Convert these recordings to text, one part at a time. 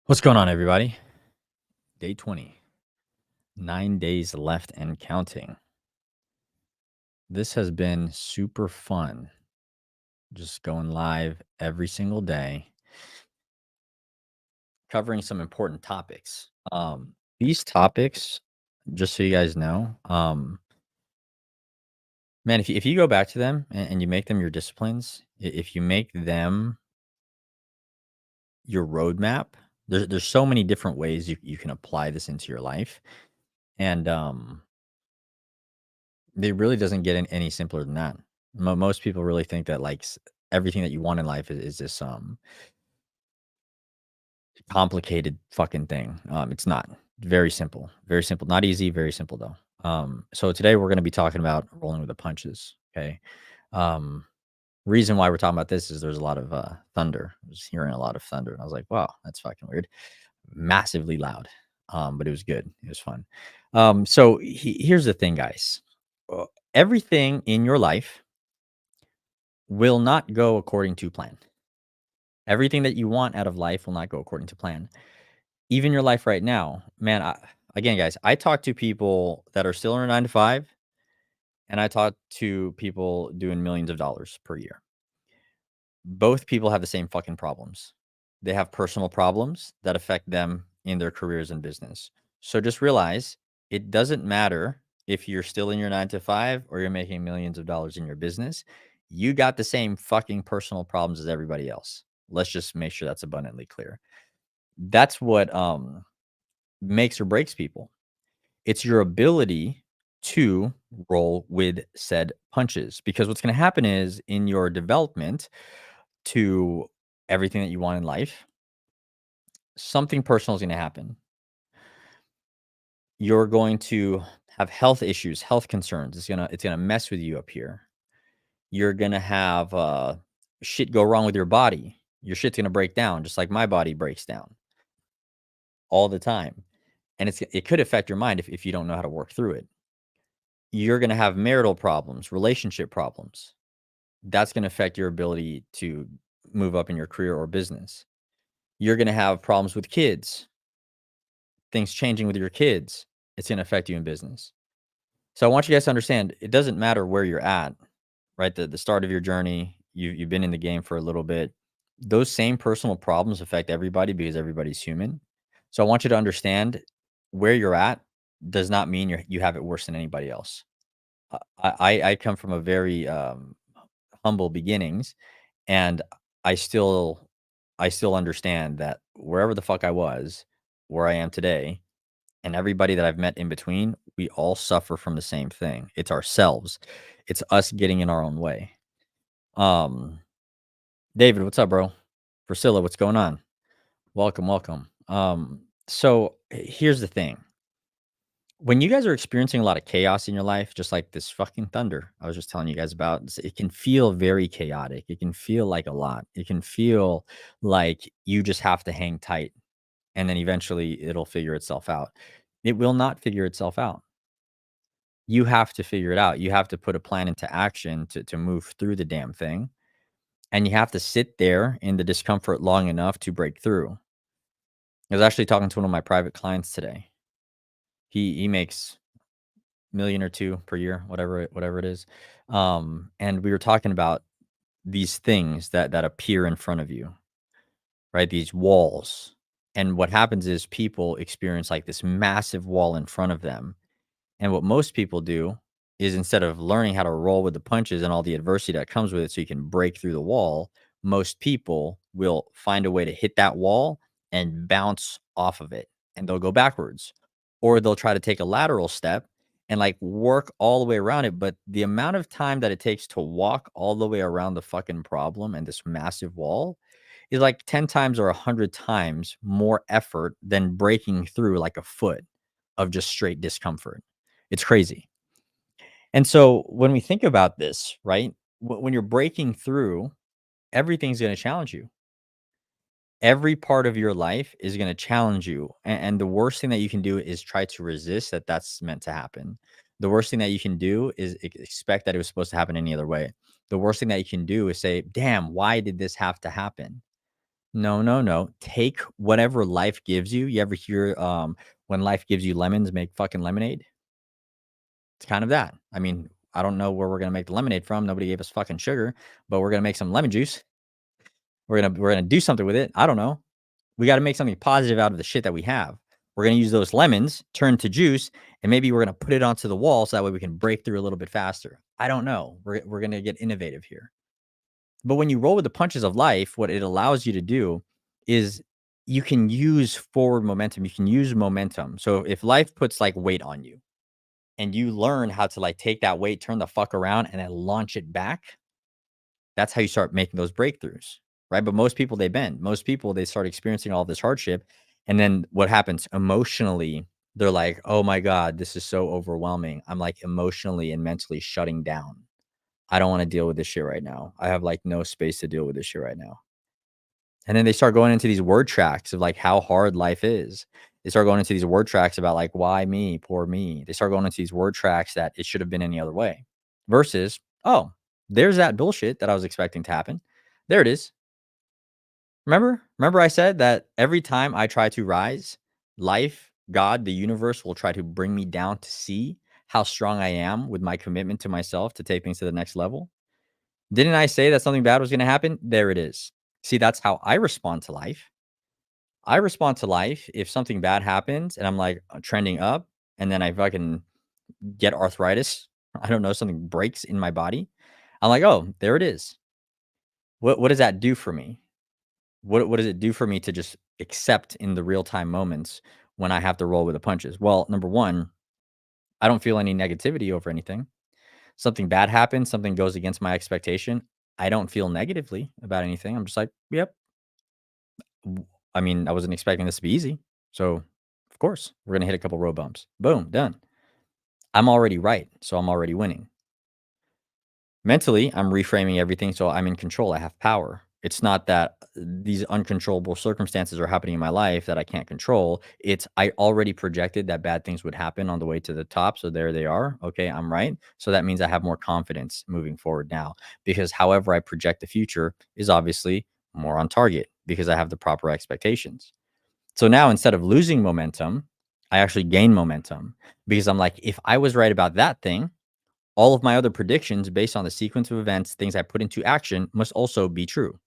What's going on, everybody? Day 20, 9 days left and counting. This has been super fun. Just going live every single day, covering some important topics. These topics, just so you guys know, man, if you go back to them and you make them your disciplines, if you make them your roadmap, there's so many different ways you can apply this into your life. And it really doesn't get any simpler than that. Most people really think that like everything that you want in life is this complicated fucking thing. It's not. Very simple. Very simple. Not easy. Very simple though. So today we're going to be talking about rolling with the punches. Okay. Um, reason why we're talking about this is there's a lot of thunder. I was hearing a lot of thunder, and I was like, wow, that's fucking weird. Massively loud. But it was good. It was fun. So here's the thing, guys. Everything in your life will not go according to plan. Everything that you want out of life will not go according to plan. Even your life right now, man, again, guys, I talk to people that are still in a 9 to 5, and I talk to people doing millions of dollars per year. Both people have the same fucking problems. They have personal problems that affect them in their careers and business. So just realize it doesn't matter if you're still in your 9 to 5 or you're making millions of dollars in your business. You got the same fucking personal problems as everybody else. Let's just make sure that's abundantly clear. That's what makes or breaks people. It's your ability to roll with said punches, because what's going to happen is in your development to everything that you want in life, something personal is going to happen. You're going to have health issues, health concerns. It's gonna mess with you up here. You're gonna have shit go wrong with your body. Your shit's gonna break down, just like my body breaks down all the time. And it could affect your mind if you don't know how to work through it. You're gonna have marital problems, relationship problems. That's gonna affect your ability to move up in your career or business. You're gonna have problems with kids, things changing with your kids. It's gonna affect you in business. So I want you guys to understand it doesn't matter where you're at, right? The start of your journey, you've been in the game for a little bit. Those same personal problems affect everybody because everybody's human. So I want you to understand where you're at does not mean you have it worse than anybody else. I come from a very humble beginnings, and I still I still understand that wherever the fuck I was, where I am today, and everybody that I've met in between, we all suffer from the same thing. It's ourselves. It's us getting in our own way. Um, David, what's up, bro? Priscilla, what's going on? Welcome, welcome. So here's the thing. When you guys are experiencing a lot of chaos in your life, just like this fucking thunder I was just telling you guys about, it can feel very chaotic. It can feel like a lot. It can feel like you just have to hang tight and then eventually it'll figure itself out. It will not figure itself out. You have to figure it out. You have to put a plan into action to move through the damn thing. And you have to sit there in the discomfort long enough to break through. I was actually talking to one of my private clients today. He makes million or two per year, whatever it is. And we were talking about these things that appear in front of you, right? These walls. And what happens is people experience like this massive wall in front of them. And what most people do is instead of learning how to roll with the punches and all the adversity that comes with it so you can break through the wall, most people will find a way to hit that wall and bounce off of it, and they'll go backwards. Or they'll try to take a lateral step and like work all the way around it. But the amount of time that it takes to walk all the way around the fucking problem and this massive wall is like 10 times or 100 times more effort than breaking through like a foot of just straight discomfort. It's crazy. And so when we think about this, right? When you're breaking through, everything's going to challenge you. Every part of your life is going to challenge you. And the worst thing that you can do is try to resist that that's meant to happen. The worst thing that you can do is expect that it was supposed to happen any other way. The worst thing that you can do is say, damn, why did this have to happen? No, no, no. Take whatever life gives you. You ever hear, when life gives you lemons, make fucking lemonade? It's kind of that. I mean, I don't know where we're gonna make the lemonade from. Nobody gave us fucking sugar, but we're gonna make some lemon juice. We're gonna do something with it. I don't know. We gotta make something positive out of the shit that we have. We're gonna use those lemons, turn to juice, and maybe we're gonna put it onto the wall so that way we can break through a little bit faster. I don't know. We're gonna get innovative here. But when you roll with the punches of life, what it allows you to do is you can use forward momentum. You can use momentum. So if life puts like weight on you and you learn how to like take that weight, turn the fuck around, and then launch it back, that's how you start making those breakthroughs, right? But most people, they bend. Most people, they start experiencing all this hardship. And then what happens emotionally? They're like, oh my God, this is so overwhelming. I'm like emotionally and mentally shutting down. I don't want to deal with this shit right now. I have like no space to deal with this shit right now. And then they start going into these word tracks of like how hard life is. They start going into these word tracks about like, why me, poor me. They start going into these word tracks that it should have been any other way versus, oh, there's that bullshit that I was expecting to happen. There it is. Remember I said that every time I try to rise, life, God, the universe will try to bring me down to see how strong I am with my commitment to myself to take things to the next level. Didn't I say that something bad was going to happen? There it is. See, that's how I respond to life. I respond to life if something bad happens and I'm like trending up and then I fucking get arthritis. I don't know, something breaks in my body. I'm like, oh, there it is. What does that do for me? What does it do for me to just accept in the real time moments when I have to roll with the punches? Well, number one, I don't feel any negativity over anything. Something bad happens, something goes against my expectation. I don't feel negatively about anything. I'm just like, yep. I mean, I wasn't expecting this to be easy. So, of course, we're going to hit a couple road bumps. Boom, done. I'm already right. So I'm already winning. Mentally, I'm reframing everything so I'm in control. I have power. It's not that these uncontrollable circumstances are happening in my life that I can't control. It's I already projected that bad things would happen on the way to the top. So there they are. Okay, I'm right. So that means I have more confidence moving forward now because however I project the future is obviously more on target because I have the proper expectations. So now instead of losing momentum, I actually gain momentum because I'm like, if I was right about that thing, all of my other predictions based on the sequence of events, things I put into action must also be true.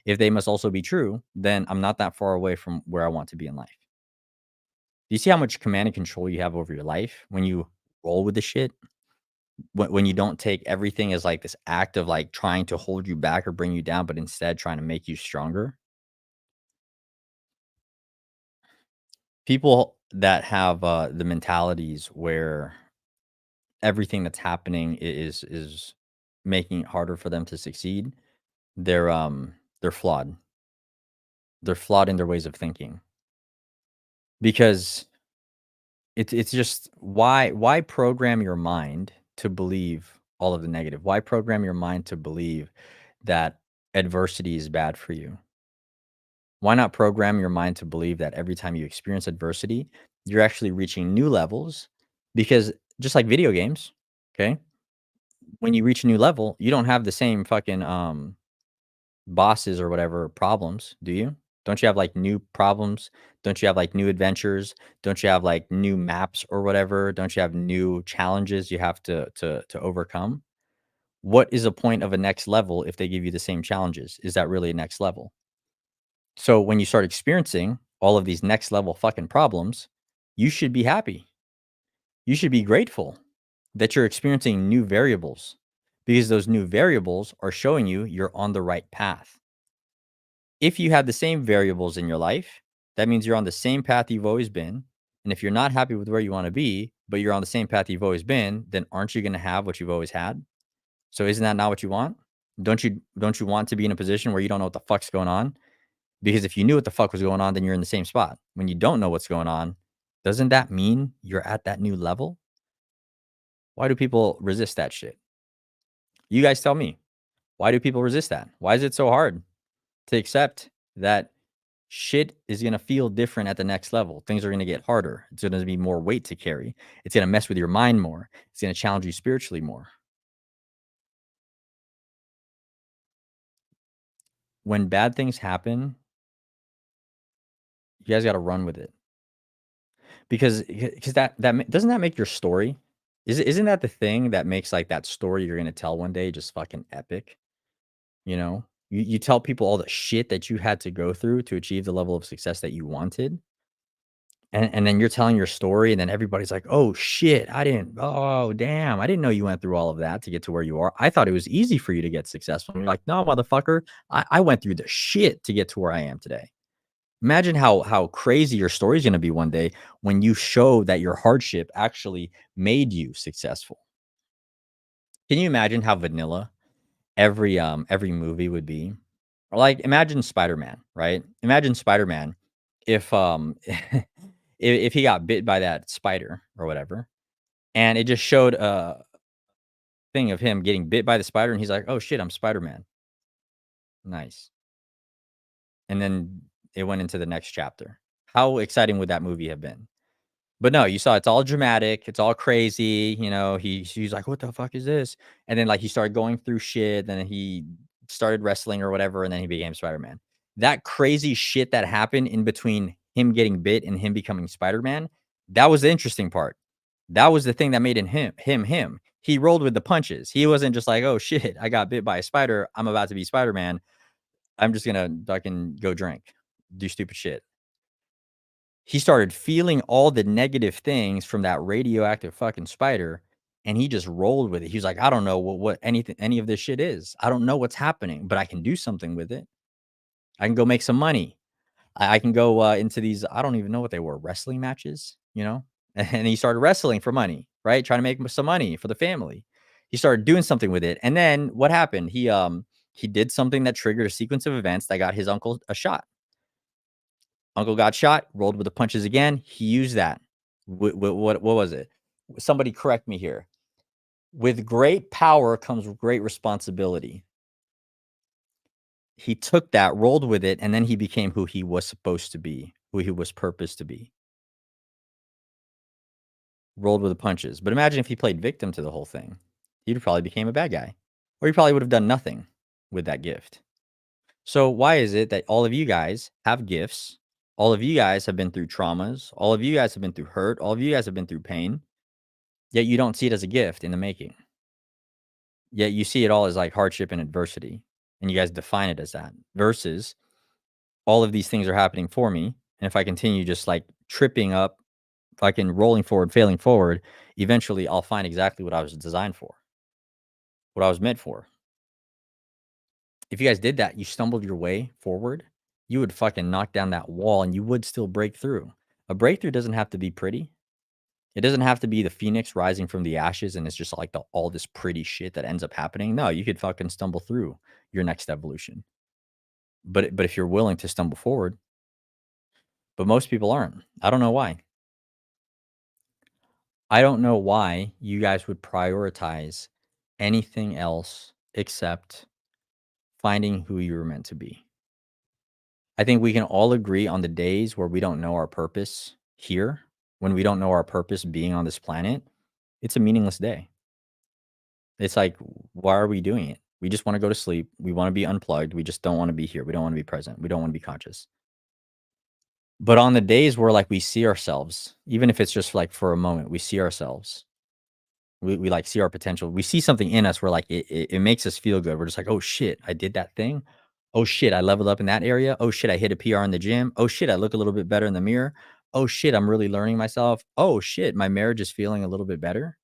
If they must also be true, then I'm not that far away from where I want to be in life. Do you see how much command and control you have over your life when you roll with the shit? When you don't take everything as like this act of like trying to hold you back or bring you down, but instead trying to make you stronger? People that have the mentalities where everything that's happening is making it harder for them to succeed, they're flawed. They're flawed in their ways of thinking because it's just why program your mind to believe all of the negative? Why program your mind to believe that adversity is bad for you? Why not program your mind to believe that every time you experience adversity, you're actually reaching new levels? Because just like video games, okay, when you reach a new level, you don't have the same fucking bosses or whatever problems, do you? Don't you have like new problems? Don't you have like new adventures? Don't you have like new maps or whatever? Don't you have new challenges you have to overcome? What is a point of a next level if they give you the same challenges? Is that really a next level? So when you start experiencing all of these next level fucking problems, you should be happy. You should be grateful that you're experiencing new variables because those new variables are showing you you're on the right path. If you have the same variables in your life, that means you're on the same path you've always been. And if you're not happy with where you want to be, but you're on the same path you've always been, then aren't you going to have what you've always had? So isn't that not what you want? Don't you want to be in a position where you don't know what the fuck's going on? Because if you knew what the fuck was going on, then you're in the same spot. When you don't know what's going on, doesn't that mean you're at that new level? Why do people resist that shit? You guys tell me. Why do people resist that? Why is it so hard to accept that shit is going to feel different at the next level? Things are going to get harder. It's going to be more weight to carry. It's going to mess with your mind more. It's going to challenge you spiritually more. When bad things happen, You guys gotta run with it. Because doesn't that make your story? Isn't that the thing that makes, like, that story you're gonna tell one day just fucking epic, you know? You tell people all the shit that you had to go through to achieve the level of success that you wanted, and then you're telling your story, and then everybody's like, "Oh, shit, oh, damn, I didn't know you went through all of that to get to where you are. I thought it was easy for you to get successful." And you're like, "No, motherfucker, I went through the shit to get to where I am today." Imagine how crazy your story is gonna be one day when you show that your hardship actually made you successful. Can you imagine how vanilla every movie would be? Or, like, imagine Spider-Man, right? Imagine Spider-Man if, if he got bit by that spider or whatever, and it just showed a thing of him getting bit by the spider, and he's like, "Oh, shit, I'm Spider-Man. Nice." And then it went into the next chapter. How exciting would that movie have been? But no, you saw it's all dramatic, it's all crazy, he's like, "What the fuck is this?" And then, like, he started going through shit, then he started wrestling or whatever, and then he became Spider-Man. That crazy shit that happened in between him getting bit and him becoming Spider-Man, that was the interesting part. That was the thing that made him. He rolled with the punches. He wasn't just like, "Oh, shit, I got bit by a spider, I'm about to be Spider-Man. I'm just gonna fucking go drink, do stupid shit." He started feeling all the negative things from that radioactive fucking spider, and he just rolled with it. He was like, "I don't know what any of this shit is. I don't know what's happening, but I can do something with it. I can go make some money. I can go, into these" I don't even know what they were, wrestling matches, you know? And he started wrestling for money, right? Trying to make some money for the family. He started doing something with it, and then what happened? He did something that triggered a sequence of events that got his uncle a shot. Uncle got shot, rolled with the punches again. He used that. What was it? Somebody correct me here. With great power comes great responsibility. He took that, rolled with it, and then he became who he was supposed to be, who he was purposed to be. Rolled with the punches. But imagine if he played victim to the whole thing. He'd probably became a bad guy. Or he probably would have done nothing with that gift. So why is it that all of you guys have gifts? All of you guys have been through traumas. All of you guys have been through hurt. All of you guys have been through pain. Yet you don't see it as a gift in the making. Yet you see it all as like hardship and adversity. And you guys define it as that. Versus all of these things are happening for me. And if I continue just like tripping up, fucking rolling forward, failing forward, eventually I'll find exactly what I was designed for, what I was meant for. If you guys did that, you stumbled your way forward, you would fucking knock down that wall and you would still break through. A breakthrough doesn't have to be pretty. It doesn't have to be the phoenix rising from the ashes and it's just like all this pretty shit that ends up happening. No, you could fucking stumble through your next evolution. But if you're willing to stumble forward, but most people aren't. I don't know why. I don't know why you guys would prioritize anything else except finding who you were meant to be. I think we can all agree on the days where we don't know our purpose here, when we don't know our purpose being on this planet, it's a meaningless day. It's like, why are we doing it? We just want to go to sleep. We want to be unplugged. We just don't want to be here. We don't want to be present. We don't want to be conscious. But on the days where like we see ourselves, even if it's just like for a moment, we see ourselves. We like see our potential. We see something in us where like it makes us feel good. We're just like, oh shit, I did that thing. Oh shit, I leveled up in that area. Oh shit, I hit a PR in the gym. Oh shit, I look a little bit better in the mirror. Oh shit, I'm really learning myself. Oh shit, my marriage is feeling a little bit better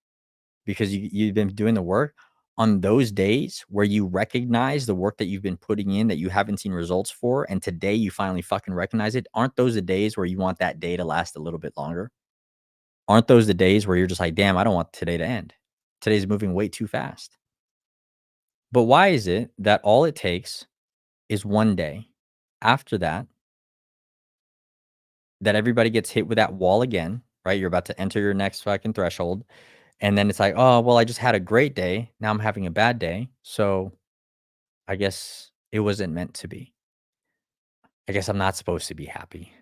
because you've been doing the work. On those days where you recognize the work that you've been putting in that you haven't seen results for, and today you finally fucking recognize it, aren't those the days where you want that day to last a little bit longer? Aren't those the days where you're just like, damn, I don't want today to end? Today's moving way too fast. But why is it that all it takes is one day after that, that everybody gets hit with that wall again, right? You're about to enter your next fucking threshold. And then it's like, oh, well, I just had a great day. Now I'm having a bad day. So I guess it wasn't meant to be. I guess I'm not supposed to be happy.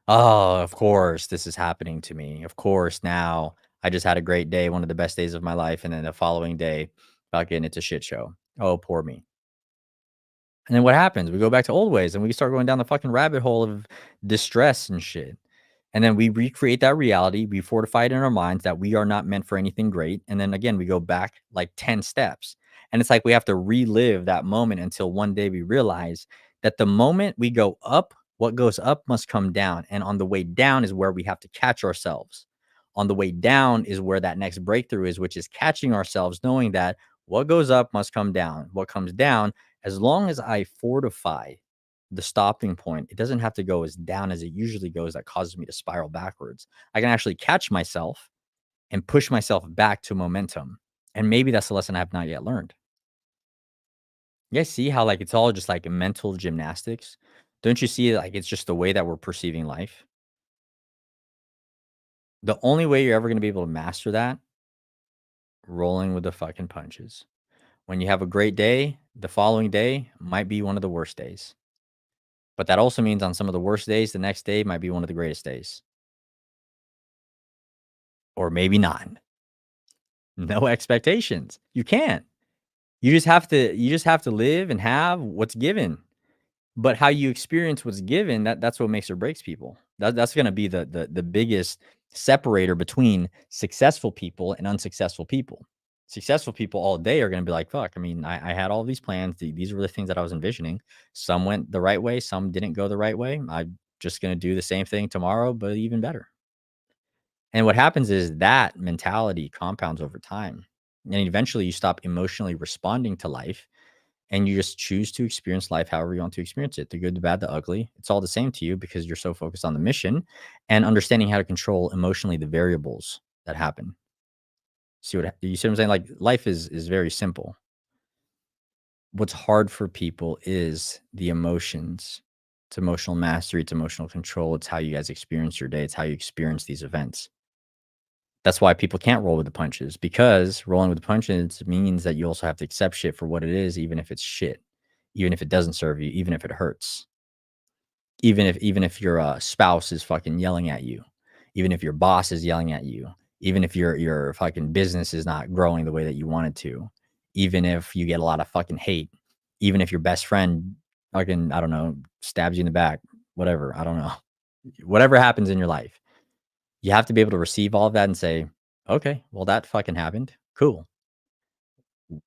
Oh, of course, this is happening to me. Of course, now I just had a great day, one of the best days of my life. And then the following day, fucking, it's a shit show. Oh, poor me. And then what happens? We go back to old ways and we start going down the fucking rabbit hole of distress and shit. And then we recreate that reality. We fortify it in our minds that we are not meant for anything great. And then again, we go back like 10 steps. And it's like we have to relive that moment until one day we realize that the moment we go up, what goes up must come down. And on the way down is where we have to catch ourselves. On the way down is where that next breakthrough is, which is catching ourselves, knowing that what goes up must come down. What comes down, as long as I fortify the stopping point, it doesn't have to go as down as it usually goes that causes me to spiral backwards. I can actually catch myself and push myself back to momentum. And maybe that's the lesson I have not yet learned. You guys see how like it's all just like mental gymnastics? Don't you see like it's just the way that we're perceiving life? The only way you're ever going to be able to master that, rolling with the fucking punches. When you have a great day, the following day might be one of the worst days. But that also means on some of the worst days, the next day might be one of the greatest days. Or maybe not. No expectations. You can't. You just have to live and have what's given. But how you experience what's given, that's what makes or breaks people. That's gonna be the biggest separator between successful people and unsuccessful people. Successful people all day are gonna be like, fuck, I mean, I had all these plans. These were the things that I was envisioning. Some went the right way, some didn't go the right way. I'm just gonna do the same thing tomorrow, but even better. And what happens is that mentality compounds over time. And eventually you stop emotionally responding to life and you just choose to experience life however you want to experience it, the good, the bad, the ugly. It's all the same to you because you're so focused on the mission and understanding how to control emotionally the variables that happen. You see what I'm saying? Like life is very simple. What's hard for people is the emotions. It's emotional mastery, it's emotional control. It's how you guys experience your day. It's how you experience these events. That's why people can't roll with the punches because rolling with the punches means that you also have to accept shit for what it is, even if it's shit, even if it doesn't serve you, even if it hurts, even if your spouse is fucking yelling at you, even if your boss is yelling at you, even if your fucking business is not growing the way that you want it to, even if you get a lot of fucking hate, even if your best friend fucking I don't know stabs you in the back, whatever I don't know, whatever happens in your life you have to be able to receive all of that and say, "Okay, well, that fucking happened. Cool.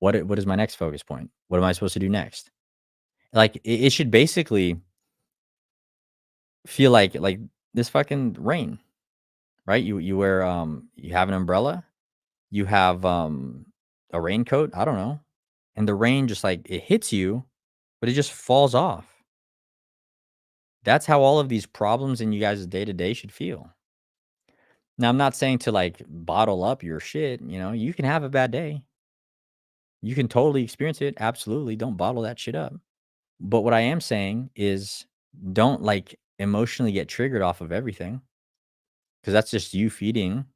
What is my next focus point? What am I supposed to do next?" Like, it should basically feel like this fucking rain, right? You have an umbrella, you have, a raincoat, I don't know, and the rain just, like, it hits you, but it just falls off. That's how all of these problems in you guys' day to day should feel. Now, I'm not saying to, like, bottle up your shit, you can have a bad day. You can totally experience it, absolutely, don't bottle that shit up. But what I am saying is don't, like, emotionally get triggered off of everything, because that's just you feeding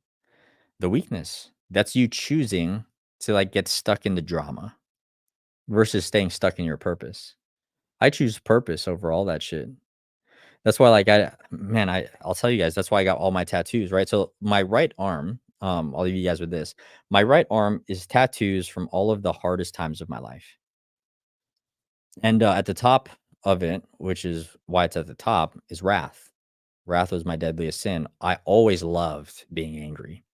the weakness. That's you choosing to, like, get stuck in the drama versus staying stuck in your purpose. I choose purpose over all that shit. That's why, like, I'll tell you guys, that's why I got all my tattoos, right? So, my right arm, I'll leave you guys with this. My right arm is tattoos from all of the hardest times of my life. And, at the top of it, which is why it's at the top, is wrath. Wrath was my deadliest sin. I always loved being angry.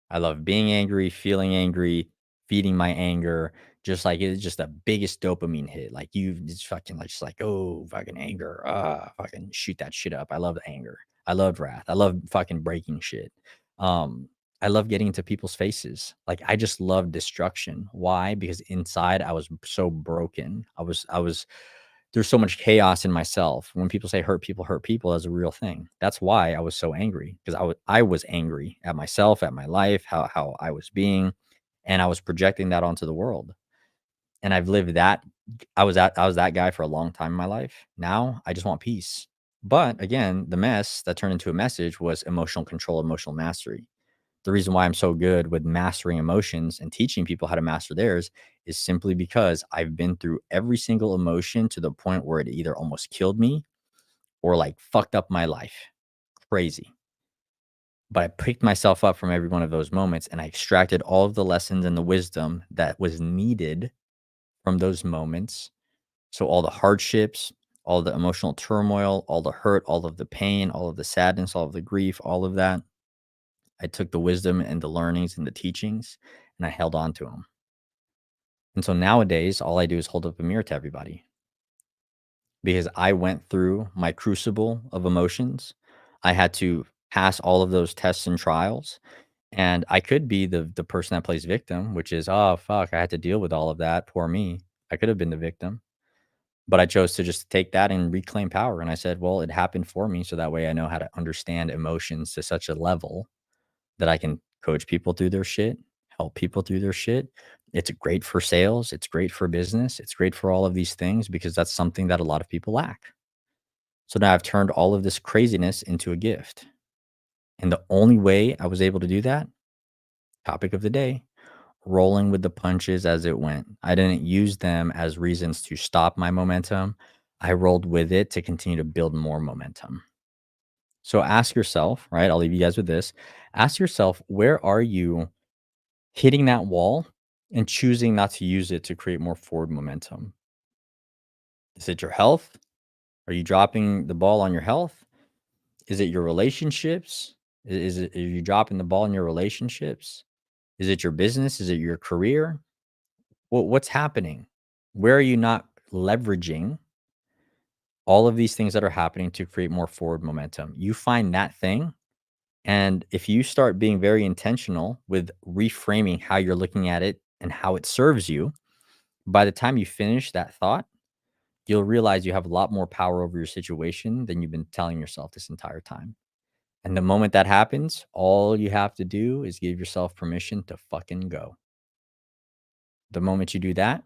I love being angry, feeling angry, feeding my anger. Just like it's just the biggest dopamine hit. Like you just fucking like just like, oh, fucking anger. Fucking shoot that shit up. I love anger. I love wrath. I love fucking breaking shit. Um, I love getting into people's faces. Like I just love destruction. Why? Because inside I was so broken. I was there's so much chaos in myself. When people say hurt people as a real thing. That's why I was so angry because I was angry at myself, at my life, how I was being, and I was projecting that onto the world. And I've lived that. I was that guy for a long time in my life. Now I just want peace. But again, the mess that turned into a message was emotional control, emotional mastery. The reason why I'm so good with mastering emotions and teaching people how to master theirs is simply because I've been through every single emotion to the point where it either almost killed me or like fucked up my life. Crazy. But I picked myself up from every one of those moments and I extracted all of the lessons and the wisdom that was needed from those moments So all the hardships, all the emotional turmoil, all the hurt, all of the pain, all of the sadness, all of the grief, all of that, I took the wisdom and the learnings and the teachings and I held on to them. And so nowadays, all I do is hold up a mirror to everybody because I went through my crucible of emotions. I had to pass all of those tests and trials. And I could be the person that plays victim, which is, oh fuck, I had to deal with all of that. Poor me. I could have been the victim. But I chose to just take that and reclaim power. And I said, well, it happened for me. So that way I know how to understand emotions to such a level that I can coach people through their shit, help people through their shit. It's great for sales. It's great for business. It's great for all of these things because that's something that a lot of people lack. So now I've turned all of this craziness into a gift. And the only way I was able to do that, topic of the day, rolling with the punches as it went. I didn't use them as reasons to stop my momentum. I rolled with it to continue to build more momentum. So ask yourself, right? I'll leave you guys with this. Ask yourself, where are you hitting that wall and choosing not to use it to create more forward momentum? Is it your health? Are you dropping the ball on your health? Is it your relationships? Are you dropping the ball in your relationships? Is it your business? Is it your career? What's happening? Where are you not leveraging all of these things that are happening to create more forward momentum? You find that thing. And if you start being very intentional with reframing how you're looking at it and how it serves you, by the time you finish that thought, you'll realize you have a lot more power over your situation than you've been telling yourself this entire time. And the moment that happens, all you have to do is give yourself permission to fucking go. The moment you do that,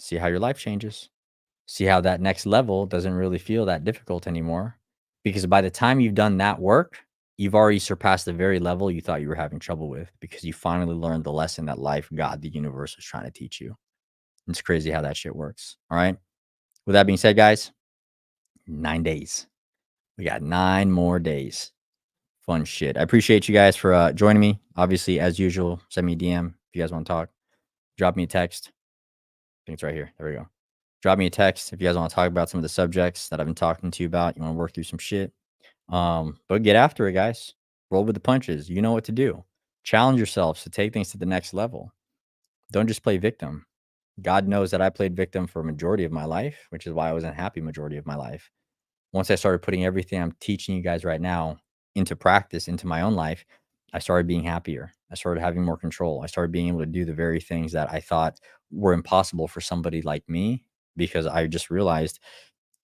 see how your life changes. See how that next level doesn't really feel that difficult anymore. Because by the time you've done that work, you've already surpassed the very level you thought you were having trouble with because you finally learned the lesson that life, God, the universe was trying to teach you. It's crazy how that shit works. All right. With that being said, guys, 9 days. We got 9 more days. Fun shit. I appreciate you guys for joining me. Obviously, as usual, send me a DM if you guys want to talk. Drop me a text. I think it's right here. There we go. Drop me a text if you guys want to talk about some of the subjects that I've been talking to you about. You want to work through some shit. But get after it, guys. Roll with the punches. You know what to do. Challenge yourselves to take things to the next level. Don't just play victim. God knows that I played victim for a majority of my life, which is why I was unhappy majority of my life. Once I started putting everything I'm teaching you guys right now into practice, into my own life, I started being happier. I started having more control. I started being able to do the very things that I thought were impossible for somebody like me because I just realized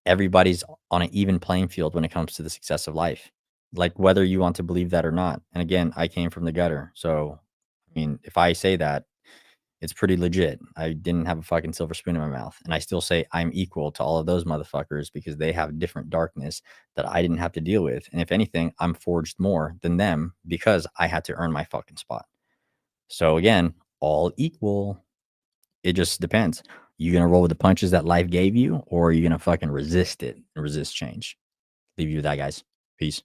everybody's on an even playing field when it comes to the success of life. Like whether you want to believe that or not. And again, I came from the gutter. So, I mean, if I say that, it's pretty legit. I didn't have a fucking silver spoon in my mouth. And I still say I'm equal to all of those motherfuckers because they have different darkness that I didn't have to deal with. And if anything, I'm forged more than them because I had to earn my fucking spot. So again, all equal. It just depends. You gonna roll with the punches that life gave you, or are you gonna fucking resist it and resist change? Leave you with that, guys. Peace.